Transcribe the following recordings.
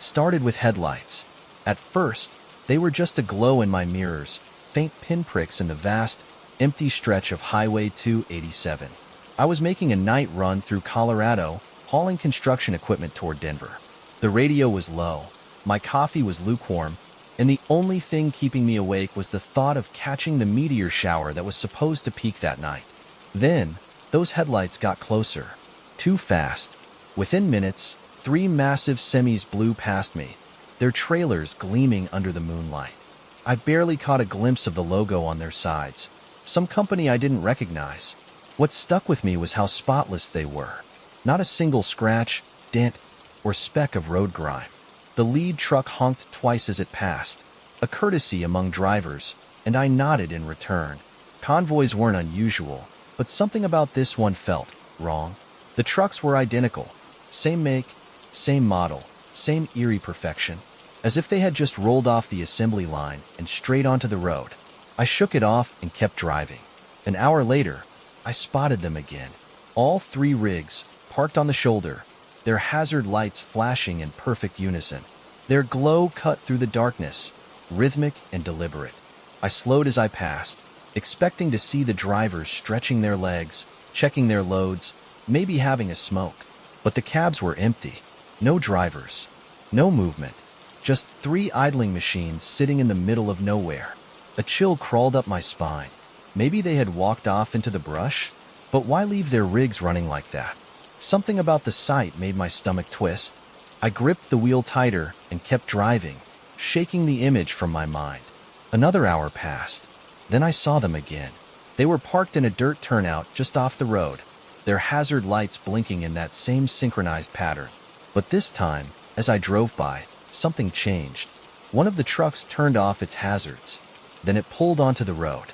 It started with headlights. At first, they were just a glow in my mirrors, faint pinpricks in the vast, empty stretch of Highway 287. I was making a night run through Colorado, hauling construction equipment toward Denver. The radio was low, my coffee was lukewarm, and the only thing keeping me awake was the thought of catching the meteor shower that was supposed to peak that night. Then, those headlights got closer. Too fast. Within minutes, 3 massive semis blew past me, their trailers gleaming under the moonlight. I barely caught a glimpse of the logo on their sides, some company I didn't recognize. What stuck with me was how spotless they were. Not a single scratch, dent, or speck of road grime. The lead truck honked twice as it passed, a courtesy among drivers, and I nodded in return. Convoys weren't unusual, but something about this one felt wrong. The trucks were identical. Same make, same model, same eerie perfection. As if they had just rolled off the assembly line and straight onto the road. I shook it off and kept driving. An hour later, I spotted them again. All 3 rigs, parked on the shoulder, their hazard lights flashing in perfect unison. Their glow cut through the darkness, rhythmic and deliberate. I slowed as I passed, expecting to see the drivers stretching their legs, checking their loads, maybe having a smoke. But the cabs were empty. No drivers. No movement. Just 3 idling machines sitting in the middle of nowhere. A chill crawled up my spine. Maybe they had walked off into the brush? But why leave their rigs running like that? Something about the sight made my stomach twist. I gripped the wheel tighter and kept driving, shaking the image from my mind. Another hour passed. Then I saw them again. They were parked in a dirt turnout just off the road, their hazard lights blinking in that same synchronized pattern. But this time, as I drove by, something changed. One of the trucks turned off its hazards. Then it pulled onto the road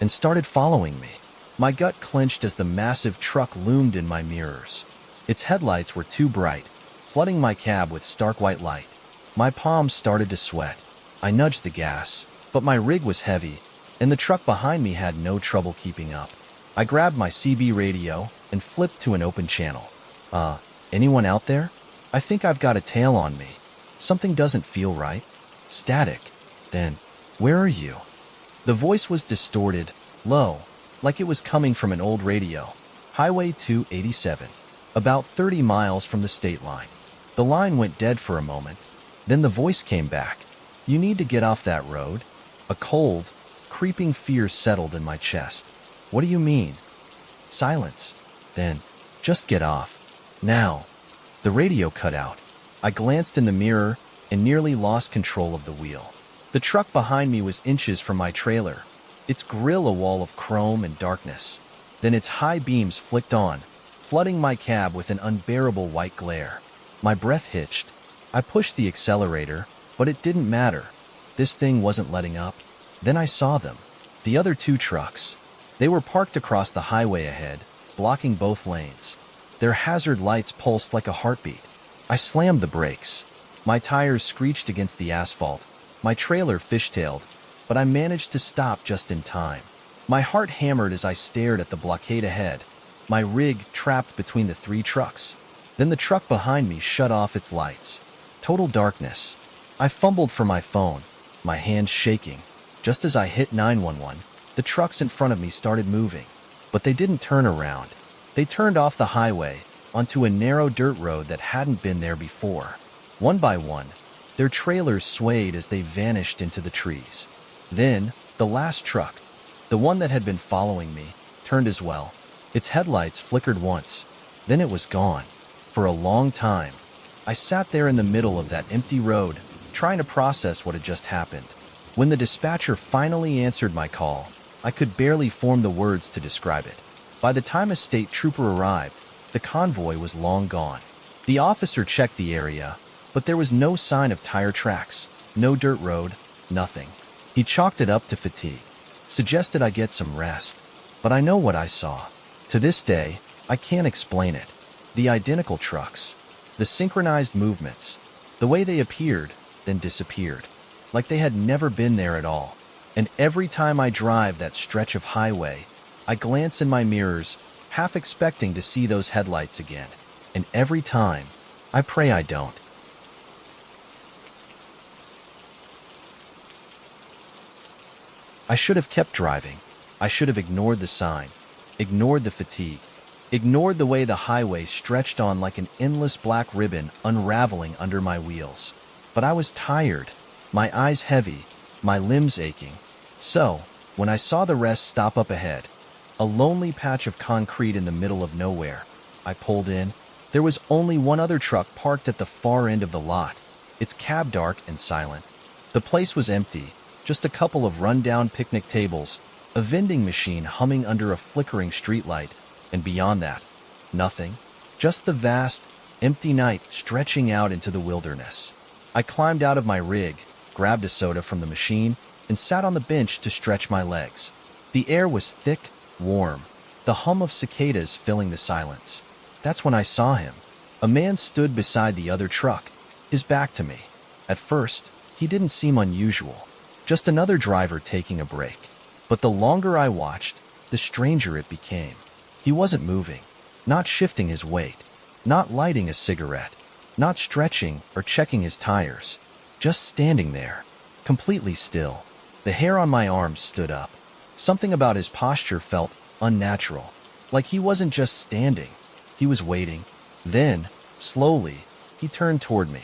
and started following me. My gut clenched as the massive truck loomed in my mirrors. Its headlights were too bright, flooding my cab with stark white light. My palms started to sweat. I nudged the gas, but my rig was heavy, and the truck behind me had no trouble keeping up. I grabbed my CB radio and flipped to an open channel. Anyone out there? I think I've got a tail on me. Something doesn't feel right. Static. Then, where are you? The voice was distorted, low, like it was coming from an old radio. Highway 287. About 30 miles from the state line. The line went dead for a moment. Then the voice came back. You need to get off that road. A cold, creeping fear settled in my chest. What do you mean? Silence. Then, just get off. Now. The radio cut out. I glanced in the mirror and nearly lost control of the wheel. The truck behind me was inches from my trailer, its grille a wall of chrome and darkness. Then its high beams flicked on, flooding my cab with an unbearable white glare. My breath hitched. I pushed the accelerator, but it didn't matter. This thing wasn't letting up. Then I saw them. The other 2 trucks. They were parked across the highway ahead, blocking both lanes. Their hazard lights pulsed like a heartbeat. I slammed the brakes. My tires screeched against the asphalt. My trailer fishtailed, but I managed to stop just in time. My heart hammered as I stared at the blockade ahead, my rig trapped between the 3 trucks. Then the truck behind me shut off its lights. Total darkness. I fumbled for my phone, my hands shaking. Just as I hit 911, the trucks in front of me started moving. But they didn't turn around. They turned off the highway, onto a narrow dirt road that hadn't been there before. One by one, their trailers swayed as they vanished into the trees. Then, the last truck, the one that had been following me, turned as well. Its headlights flickered once. Then it was gone. For a long time, I sat there in the middle of that empty road, trying to process what had just happened. When the dispatcher finally answered my call, I could barely form the words to describe it. By the time a state trooper arrived, the convoy was long gone. The officer checked the area, but there was no sign of tire tracks, no dirt road, nothing. He chalked it up to fatigue, suggested I get some rest. But I know what I saw. To this day, I can't explain it. The identical trucks, the synchronized movements, the way they appeared, then disappeared, like they had never been there at all. And every time I drive that stretch of highway, I glance in my mirrors, half expecting to see those headlights again. And every time, I pray I don't. I should have kept driving. I should have ignored the sign, ignored the fatigue, ignored the way the highway stretched on like an endless black ribbon unraveling under my wheels. But I was tired, my eyes heavy, my limbs aching. So, when I saw the rest stop up ahead, a lonely patch of concrete in the middle of nowhere, I pulled in. There was only one other truck parked at the far end of the lot, its cab dark and silent. The place was empty, just a couple of run-down picnic tables, a vending machine humming under a flickering streetlight, and beyond that, nothing. Just the vast, empty night stretching out into the wilderness. I climbed out of my rig, grabbed a soda from the machine, and sat on the bench to stretch my legs. The air was thick, warm, the hum of cicadas filling the silence. That's when I saw him. A man stood beside the other truck, his back to me. At first, he didn't seem unusual, just another driver taking a break. But the longer I watched, the stranger it became. He wasn't moving, not shifting his weight, not lighting a cigarette, not stretching or checking his tires, just standing there, completely still. The hair on my arms stood up. Something about his posture felt unnatural, like he wasn't just standing, he was waiting. Then, slowly, he turned toward me.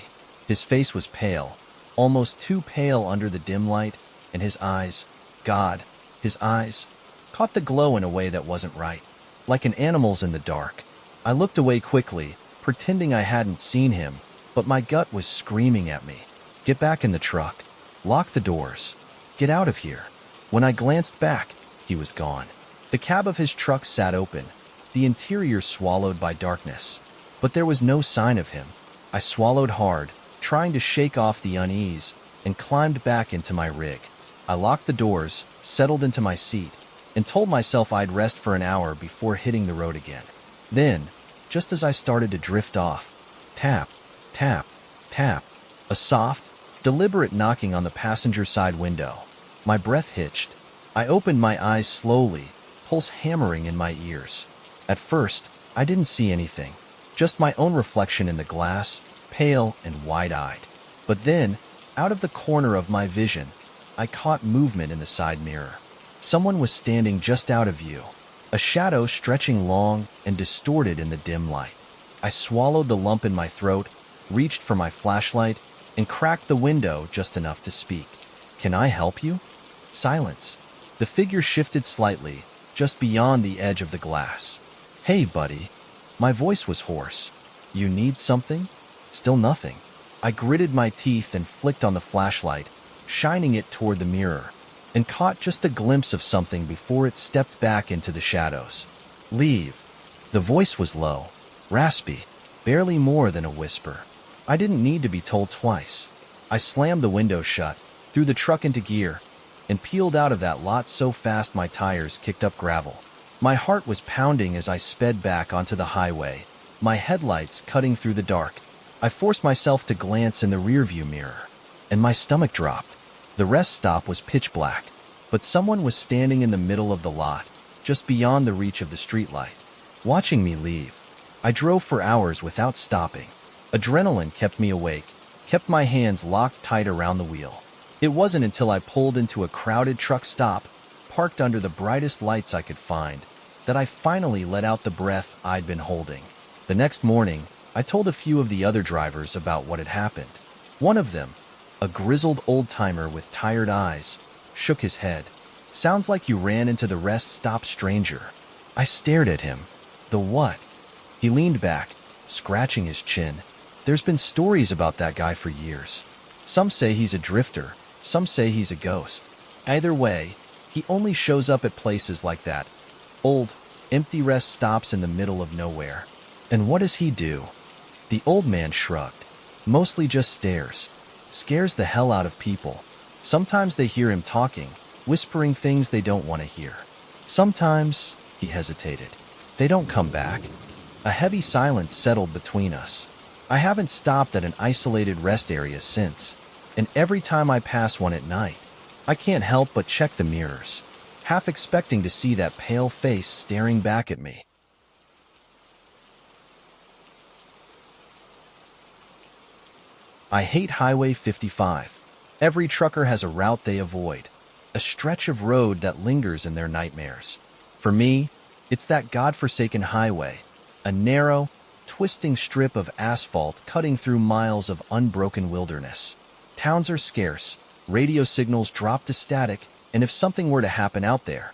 His face was pale, almost too pale under the dim light, and his eyes, God, his eyes, caught the glow in a way that wasn't right, like an animal's in the dark. I looked away quickly, pretending I hadn't seen him, but my gut was screaming at me. Get back in the truck. Lock the doors. Get out of here. When I glanced back, he was gone. The cab of his truck sat open, the interior swallowed by darkness. But there was no sign of him. I swallowed hard, trying to shake off the unease, and climbed back into my rig. I locked the doors, settled into my seat, and told myself I'd rest for an hour before hitting the road again. Then, just as I started to drift off, tap, tap, tap, a soft, deliberate knocking on the passenger side window. My breath hitched. I opened my eyes slowly, pulse hammering in my ears. At first, I didn't see anything, just my own reflection in the glass, pale and wide-eyed. But then, out of the corner of my vision, I caught movement in the side mirror. Someone was standing just out of view, a shadow stretching long and distorted in the dim light. I swallowed the lump in my throat, reached for my flashlight, and cracked the window just enough to speak. "Can I help you?" Silence. The figure shifted slightly, just beyond the edge of the glass. "Hey, buddy." My voice was hoarse. "You need something?" Still nothing. I gritted my teeth and flicked on the flashlight, shining it toward the mirror, and caught just a glimpse of something before it stepped back into the shadows. "Leave." The voice was low, raspy, barely more than a whisper. I didn't need to be told twice. I slammed the window shut, threw the truck into gear, and peeled out of that lot so fast my tires kicked up gravel. My heart was pounding as I sped back onto the highway, my headlights cutting through the dark. I forced myself to glance in the rearview mirror, and my stomach dropped. The rest stop was pitch black, but someone was standing in the middle of the lot, just beyond the reach of the streetlight, watching me leave. I drove for hours without stopping. Adrenaline kept me awake, kept my hands locked tight around the wheel. It wasn't until I pulled into a crowded truck stop, parked under the brightest lights I could find, that I finally let out the breath I'd been holding. The next morning, I told a few of the other drivers about what had happened. One of them, a grizzled old-timer with tired eyes, shook his head. "Sounds like you ran into the rest stop stranger." I stared at him. "The what?" He leaned back, scratching his chin. "There's been stories about that guy for years. Some say he's a drifter, some say he's a ghost. Either way, he only shows up at places like that. Old, empty rest stops in the middle of nowhere." "And what does he do?" The old man shrugged. "Mostly just stares. Scares the hell out of people. Sometimes they hear him talking, whispering things they don't want to hear. Sometimes," he hesitated, "they don't come back." A heavy silence settled between us. I haven't stopped at an isolated rest area since, and every time I pass one at night, I can't help but check the mirrors, half expecting to see that pale face staring back at me. I hate Highway 55. Every trucker has a route they avoid. a stretch of road that lingers in their nightmares. For me, it's that godforsaken highway, a narrow, twisting strip of asphalt cutting through miles of unbroken wilderness. Towns are scarce, radio signals drop to static, and if something were to happen out there,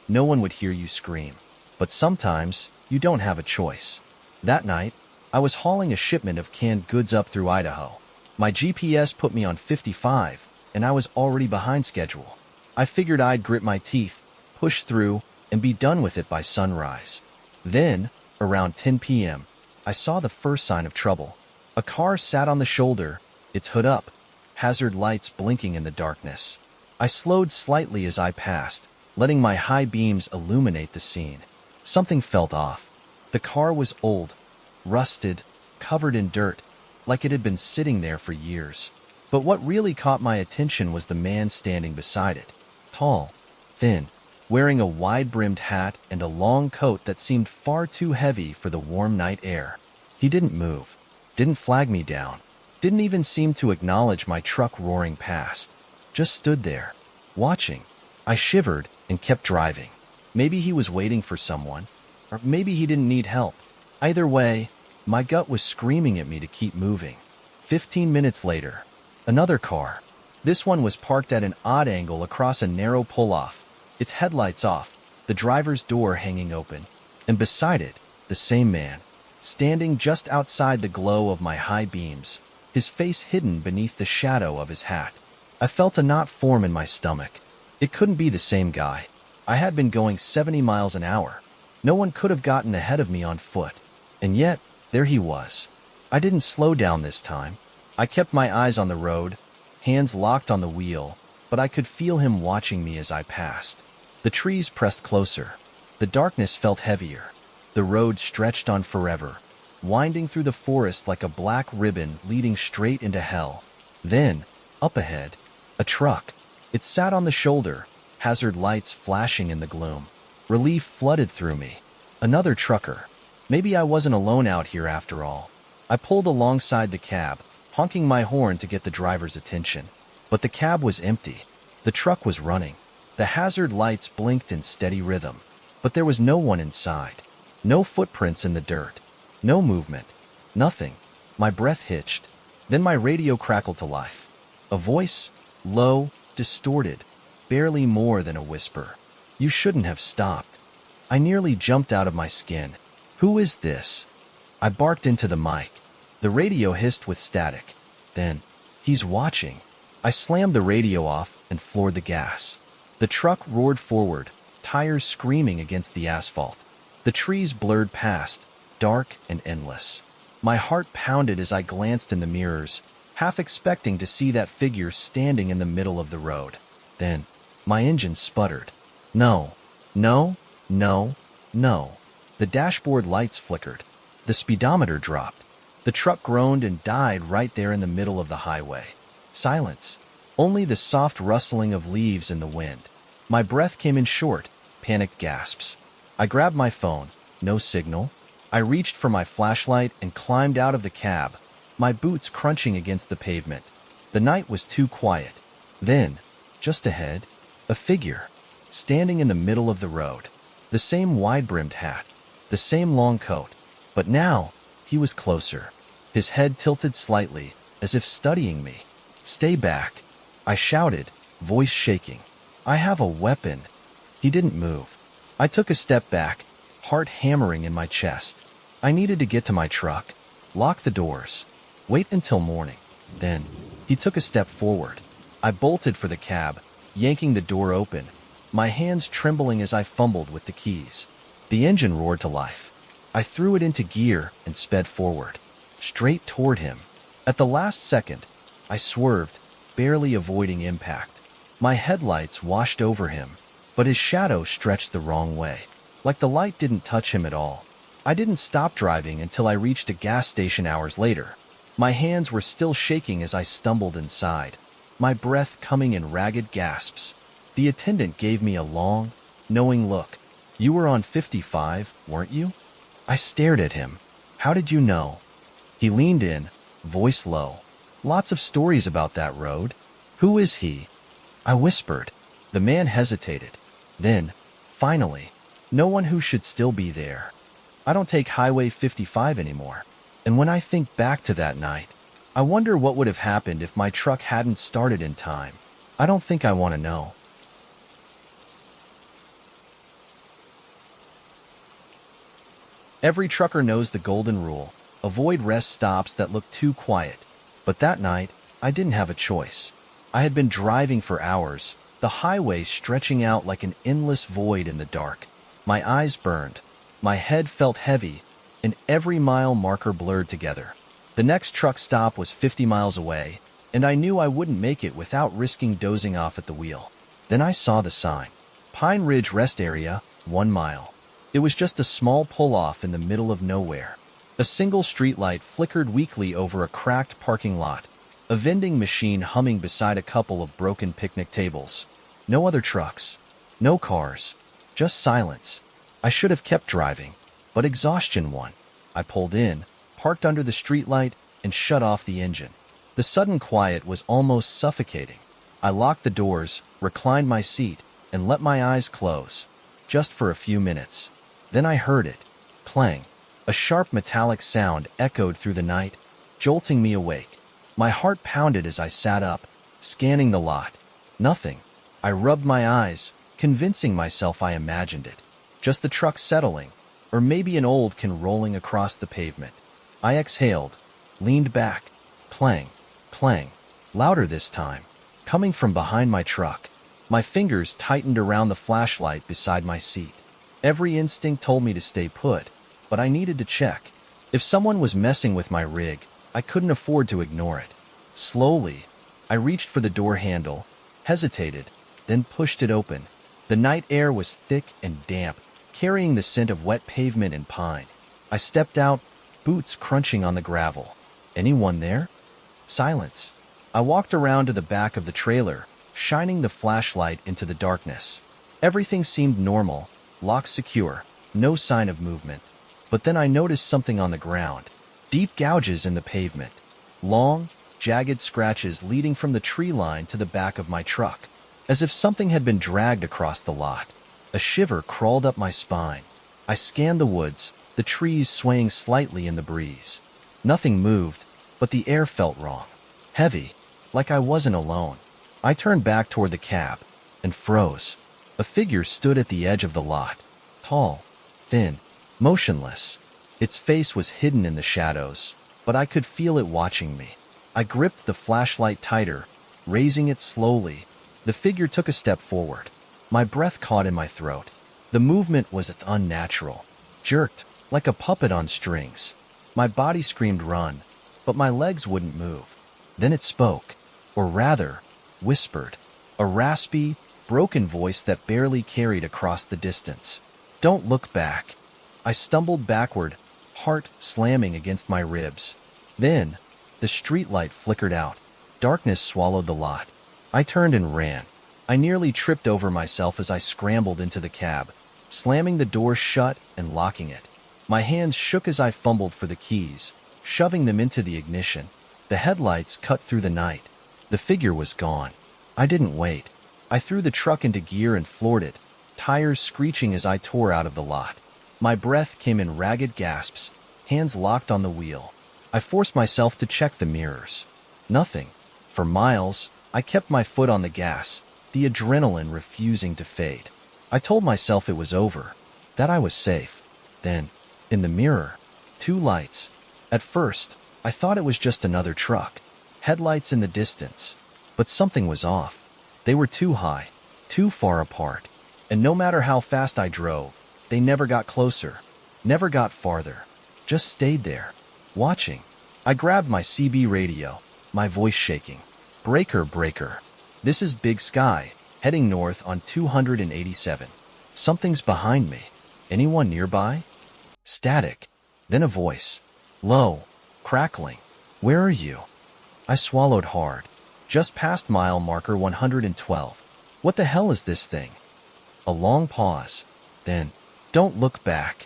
no one would hear you scream. But sometimes, you don't have a choice. That night, I was hauling a shipment of canned goods up through Idaho. My GPS put me on 55, and I was already behind schedule. I figured I'd grit my teeth, push through, and be done with it by sunrise. Then, around 10 p.m., I saw the first sign of trouble. A car sat on the shoulder, its hood up, hazard lights blinking in the darkness. I slowed slightly as I passed, letting my high beams illuminate the scene. Something felt off. The car was old, rusted, covered in dirt, like it had been sitting there for years. But what really caught my attention was the man standing beside it. Tall, thin, wearing a wide-brimmed hat and a long coat that seemed far too heavy for the warm night air. He didn't move, didn't flag me down, didn't even seem to acknowledge my truck roaring past. Just stood there, watching. I shivered and kept driving. Maybe he was waiting for someone, or maybe he didn't need help. Either way, my gut was screaming at me to keep moving. 15 minutes later, another car. This one was parked at an odd angle across a narrow pull-off, its headlights off, the driver's door hanging open, and beside it, the same man, standing just outside the glow of my high beams, his face hidden beneath the shadow of his hat. I felt a knot form in my stomach. It couldn't be the same guy. I had been going 70 miles an hour. No one could have gotten ahead of me on foot. And yet, there he was. I didn't slow down this time. I kept my eyes on the road, hands locked on the wheel, but I could feel him watching me as I passed. The trees pressed closer. The darkness felt heavier. The road stretched on forever, winding through the forest like a black ribbon leading straight into hell. Then, up ahead, a truck. It sat on the shoulder, hazard lights flashing in the gloom. Relief flooded through me. Another trucker. Maybe I wasn't alone out here after all. I pulled alongside the cab, honking my horn to get the driver's attention. But the cab was empty. The truck was running. The hazard lights blinked in steady rhythm. But there was no one inside. No footprints in the dirt. No movement. Nothing. My breath hitched. Then my radio crackled to life. A voice, low, distorted, barely more than a whisper. "You shouldn't have stopped." I nearly jumped out of my skin. "Who is this?" I barked into the mic. The radio hissed with static. Then, "He's watching." I slammed the radio off and floored the gas. The truck roared forward, tires screaming against the asphalt. The trees blurred past, dark and endless. My heart pounded as I glanced in the mirrors, half expecting to see that figure standing in the middle of the road. Then, my engine sputtered. No, no, no, no. The dashboard lights flickered. The speedometer dropped. The truck groaned and died right there in the middle of the highway. Silence. Only the soft rustling of leaves in the wind. My breath came in short, panicked gasps. I grabbed my phone. No signal. I reached for my flashlight and climbed out of the cab, my boots crunching against the pavement. The night was too quiet. Then, just ahead, a figure, standing in the middle of the road. The same wide-brimmed hat, the same long coat. But now, he was closer. His head tilted slightly, as if studying me. "Stay back," I shouted, voice shaking. "I have a weapon." He didn't move. I took a step back, heart hammering in my chest. I needed to get to my truck, lock the doors, wait until morning. Then, he took a step forward. I bolted for the cab, yanking the door open, my hands trembling as I fumbled with the keys. The engine roared to life. I threw it into gear and sped forward, straight toward him. At the last second, I swerved, barely avoiding impact. My headlights washed over him, but his shadow stretched the wrong way, like the light didn't touch him at all. I didn't stop driving until I reached a gas station hours later. My hands were still shaking as I stumbled inside, my breath coming in ragged gasps. The attendant gave me a long, knowing look. "You were on 55, weren't you?" I stared at him. "How did you know?" He leaned in, voice low. "Lots of stories about that road. Who is he?" I whispered. The man hesitated. Then, finally, no one who should still be there. I don't take Highway 55 anymore. And when I think back to that night, I wonder what would have happened if my truck hadn't started in time. I don't think I want to know. Every trucker knows the golden rule. Avoid rest stops that look too quiet. But that night, I didn't have a choice. I had been driving for hours, the highway stretching out like an endless void in the dark. My eyes burned. My head felt heavy, and every mile marker blurred together. The next truck stop was 50 miles away, and I knew I wouldn't make it without risking dozing off at the wheel. Then I saw the sign. Pine Ridge Rest Area, 1 mile. It was just a small pull-off in the middle of nowhere. A single streetlight flickered weakly over a cracked parking lot, a vending machine humming beside a couple of broken picnic tables. No other trucks, no cars, just silence. I should have kept driving, but exhaustion won. I pulled in, parked under the streetlight, and shut off the engine. The sudden quiet was almost suffocating. I locked the doors, reclined my seat, and let my eyes close, just for a few minutes. Then I heard it. Clang. A sharp metallic sound echoed through the night, jolting me awake. My heart pounded as I sat up, scanning the lot. Nothing. I rubbed my eyes, convincing myself I imagined it. Just the truck settling, or maybe an old can rolling across the pavement. I exhaled, leaned back. Clang, clang. Louder this time, coming from behind my truck. My fingers tightened around the flashlight beside my seat. Every instinct told me to stay put, but I needed to check. If someone was messing with my rig, I couldn't afford to ignore it. Slowly, I reached for the door handle, hesitated, then pushed it open. The night air was thick and damp, carrying the scent of wet pavement and pine. I stepped out, boots crunching on the gravel. Anyone there? Silence. I walked around to the back of the trailer, shining the flashlight into the darkness. Everything seemed normal, locked secure, no sign of movement. But then I noticed something on the ground. Deep gouges in the pavement. Long, jagged scratches leading from the tree line to the back of my truck, as if something had been dragged across the lot. A shiver crawled up my spine. I scanned the woods, the trees swaying slightly in the breeze. Nothing moved, but the air felt wrong. Heavy, like I wasn't alone. I turned back toward the cab and froze. A figure stood at the edge of the lot. Tall, thin, motionless. Its face was hidden in the shadows, but I could feel it watching me. I gripped the flashlight tighter, raising it slowly. The figure took a step forward. My breath caught in my throat. The movement was unnatural, jerked, like a puppet on strings. My body screamed run, but my legs wouldn't move. Then it spoke, or rather, whispered. A raspy, broken voice that barely carried across the distance. Don't look back. I stumbled backward, heart slamming against my ribs. Then, the streetlight flickered out. Darkness swallowed the lot. I turned and ran. I nearly tripped over myself as I scrambled into the cab, slamming the door shut and locking it. My hands shook as I fumbled for the keys, shoving them into the ignition. The headlights cut through the night. The figure was gone. I didn't wait. I threw the truck into gear and floored it, tires screeching as I tore out of the lot. My breath came in ragged gasps, hands locked on the wheel. I forced myself to check the mirrors. Nothing. For miles, I kept my foot on the gas, the adrenaline refusing to fade. I told myself it was over, that I was safe. Then, in the mirror, 2 lights. At first, I thought it was just another truck, headlights in the distance. But something was off. They were too high, too far apart. And no matter how fast I drove, they never got closer, never got farther, just stayed there, watching. I grabbed my CB radio, my voice shaking. Breaker, breaker. This is Big Sky, heading north on 287. Something's behind me. Anyone nearby? Static. Then a voice. Low. Crackling. Where are you? I swallowed hard. Just past mile marker 112. What the hell is this thing? A long pause. Then, don't look back.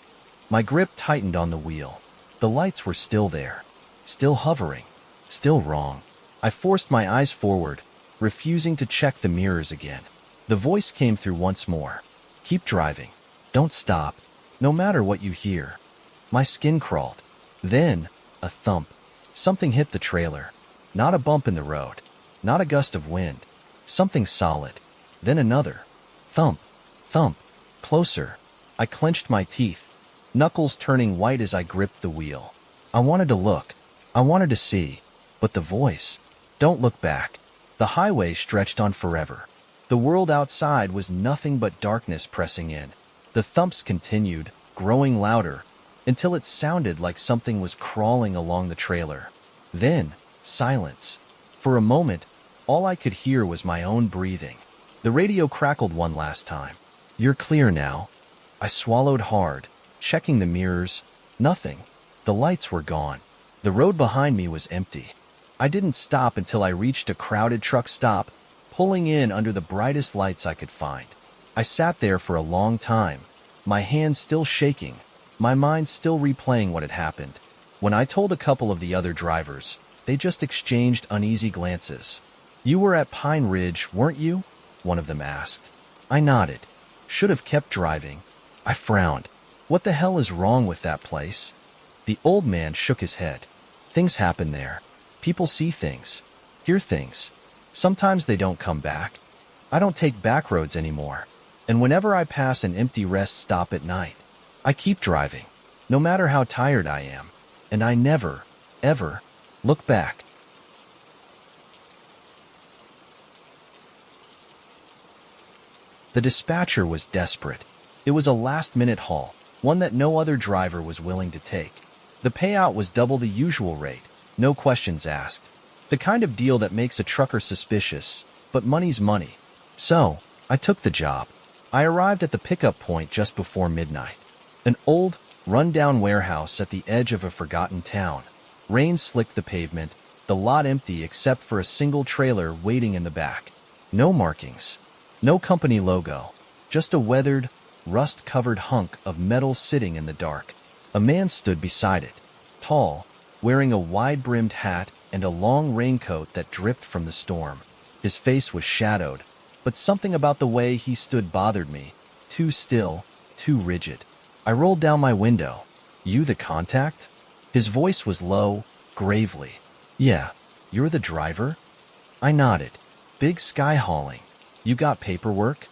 My grip tightened on the wheel. The lights were still there. Still hovering. Still wrong. I forced my eyes forward, refusing to check the mirrors again. The voice came through once more. Keep driving. Don't stop, no matter what you hear. My skin crawled. Then, a thump. Something hit the trailer. Not a bump in the road. Not a gust of wind. Something solid. Then another. Thump. Thump. Closer. I clenched my teeth, knuckles turning white as I gripped the wheel. I wanted to look. I wanted to see. But the voice. Don't look back. The highway stretched on forever. The world outside was nothing but darkness pressing in. The thumps continued, growing louder, until it sounded like something was crawling along the trailer. Then, silence. For a moment, all I could hear was my own breathing. The radio crackled one last time. You're clear now. I swallowed hard, checking the mirrors. Nothing. The lights were gone. The road behind me was empty. I didn't stop until I reached a crowded truck stop, pulling in under the brightest lights I could find. I sat there for a long time, my hands still shaking, my mind still replaying what had happened. When I told a couple of the other drivers, they just exchanged uneasy glances. You were at Pine Ridge, weren't you? One of them asked. I nodded. Should have kept driving. I frowned. What the hell is wrong with that place? The old man shook his head. Things happen there. People see things, hear things. Sometimes they don't come back. I don't take back roads anymore. And whenever I pass an empty rest stop at night, I keep driving, no matter how tired I am. And I never, ever look back. The dispatcher was desperate. It was a last-minute haul, one that no other driver was willing to take. The payout was double the usual rate, no questions asked. The kind of deal that makes a trucker suspicious, but money's money. So, I took the job. I arrived at the pickup point just before midnight. An old, run-down warehouse at the edge of a forgotten town. Rain slicked the pavement, the lot empty except for a single trailer waiting in the back. No markings. No company logo. Just a weathered, rust-covered hunk of metal sitting in the dark. A man stood beside it, tall, wearing a wide-brimmed hat and a long raincoat that dripped from the storm. His face was shadowed, but something about the way he stood bothered me. Too still, too rigid. I rolled down my window. You the contact? His voice was low, gravely. Yeah, you're the driver? I nodded. Big sky hauling. You got paperwork?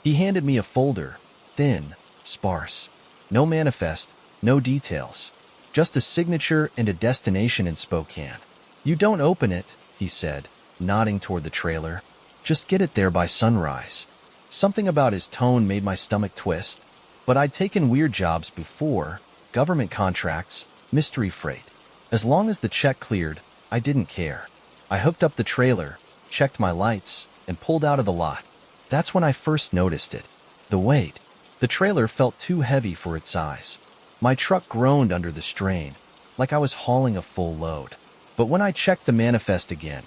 He handed me a folder, thin, sparse. No manifest, no details. Just a signature and a destination in Spokane. You don't open it, he said, nodding toward the trailer. Just get it there by sunrise. Something about his tone made my stomach twist. But I'd taken weird jobs before, government contracts, mystery freight. As long as the check cleared, I didn't care. I hooked up the trailer, checked my lights, and pulled out of the lot. That's when I first noticed it. The weight. The trailer felt too heavy for its size. My truck groaned under the strain, like I was hauling a full load. But when I checked the manifest again,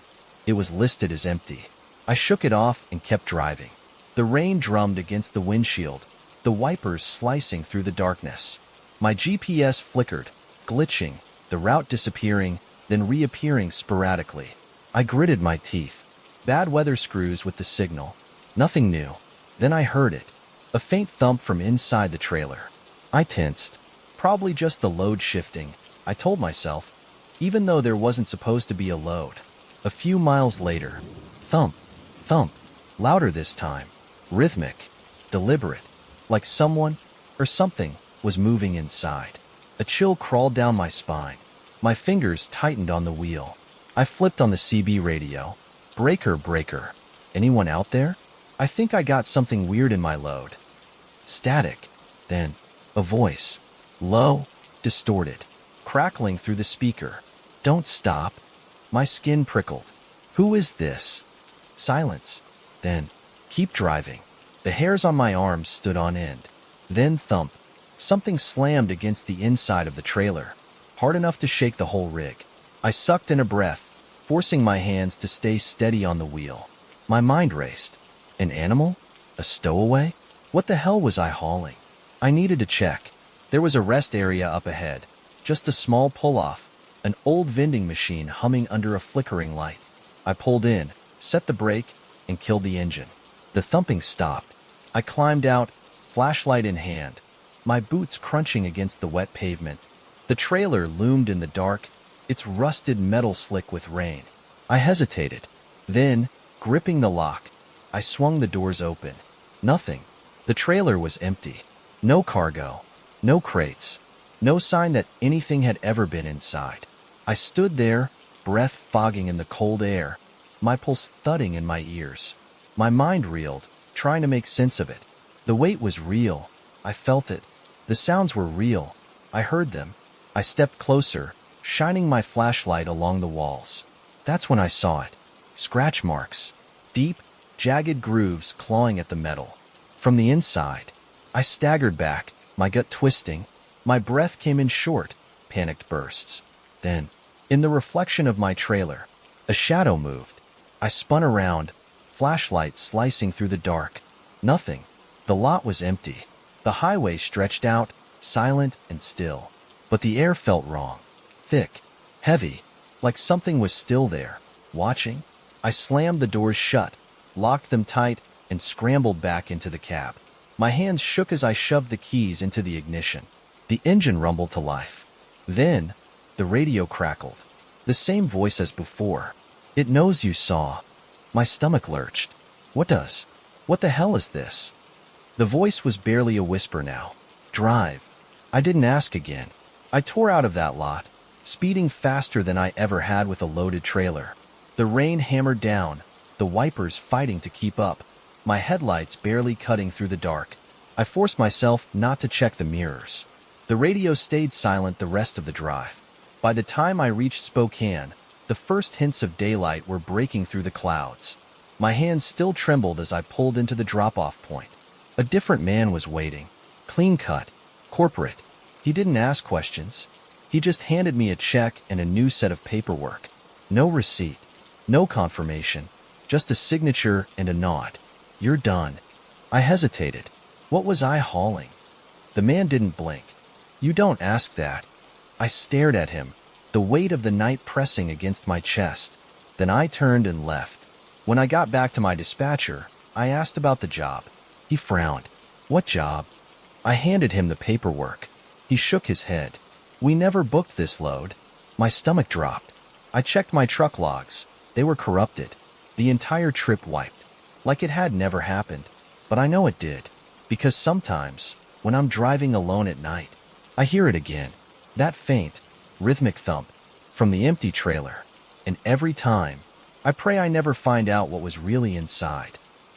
it was listed as empty. I shook it off and kept driving. The rain drummed against the windshield, the wipers slicing through the darkness. My GPS flickered, glitching, the route disappearing, then reappearing sporadically. I gritted my teeth. Bad weather screws with the signal. Nothing new. Then I heard it. A faint thump from inside the trailer. I tensed. Probably just the load shifting, I told myself, even though there wasn't supposed to be a load. A few miles later, thump, thump, louder this time, rhythmic, deliberate, like someone or something was moving inside. A chill crawled down my spine. My fingers tightened on the wheel. I flipped on the CB radio. Breaker, breaker. Anyone out there? I think I got something weird in my load. Static. Then, a voice. Low, distorted, crackling through the speaker. Don't stop. My skin prickled. Who is this? Silence. Then, keep driving. The hairs on my arms stood on end. Then thump. Something slammed against the inside of the trailer, hard enough to shake the whole rig. I sucked in a breath, forcing my hands to stay steady on the wheel. My mind raced. An animal? A stowaway? What the hell was I hauling? I needed to check. There was a rest area up ahead, just a small pull-off, an old vending machine humming under a flickering light. I pulled in, set the brake, and killed the engine. The thumping stopped. I climbed out, flashlight in hand, my boots crunching against the wet pavement. The trailer loomed in the dark, its rusted metal slick with rain. I hesitated. Then, gripping the lock, I swung the doors open. Nothing. The trailer was empty. No cargo. No crates. No sign that anything had ever been inside. I stood there, breath fogging in the cold air, my pulse thudding in my ears. My mind reeled, trying to make sense of it. The weight was real. I felt it. The sounds were real. I heard them. I stepped closer, shining my flashlight along the walls. That's when I saw it. Scratch marks. Deep, jagged grooves clawing at the metal. From the inside, I staggered back, my gut twisting. My breath came in short, panicked bursts. Then, in the reflection of my trailer, a shadow moved. I spun around, flashlight slicing through the dark. Nothing. The lot was empty. The highway stretched out, silent and still. But the air felt wrong. Thick, heavy, like something was still there, watching. I slammed the doors shut, locked them tight, and scrambled back into the cab. My hands shook as I shoved the keys into the ignition. The engine rumbled to life. Then, the radio crackled. The same voice as before. "It knows you saw." My stomach lurched. What the hell is this? The voice was barely a whisper now. Drive. I didn't ask again. I tore out of that lot, speeding faster than I ever had with a loaded trailer. The rain hammered down, the wipers fighting to keep up, my headlights barely cutting through the dark. I forced myself not to check the mirrors. The radio stayed silent the rest of the drive. By the time I reached Spokane, the first hints of daylight were breaking through the clouds. My hands still trembled as I pulled into the drop-off point. A different man was waiting. Clean-cut, corporate. He didn't ask questions. He just handed me a check and a new set of paperwork. No receipt, no confirmation, just a signature and a nod. "You're done." I hesitated. What was I hauling? The man didn't blink. "You don't ask that." I stared at him, the weight of the night pressing against my chest. Then I turned and left. When I got back to my dispatcher, I asked about the job. He frowned. "What job?" I handed him the paperwork. He shook his head. "We never booked this load." My stomach dropped. I checked my truck logs. They were corrupted. The entire trip wiped. Like it had never happened. But I know it did. Because sometimes, when I'm driving alone at night, I hear it again. That faint, rhythmic thump from the empty trailer. And every time, I pray I never find out what was really inside.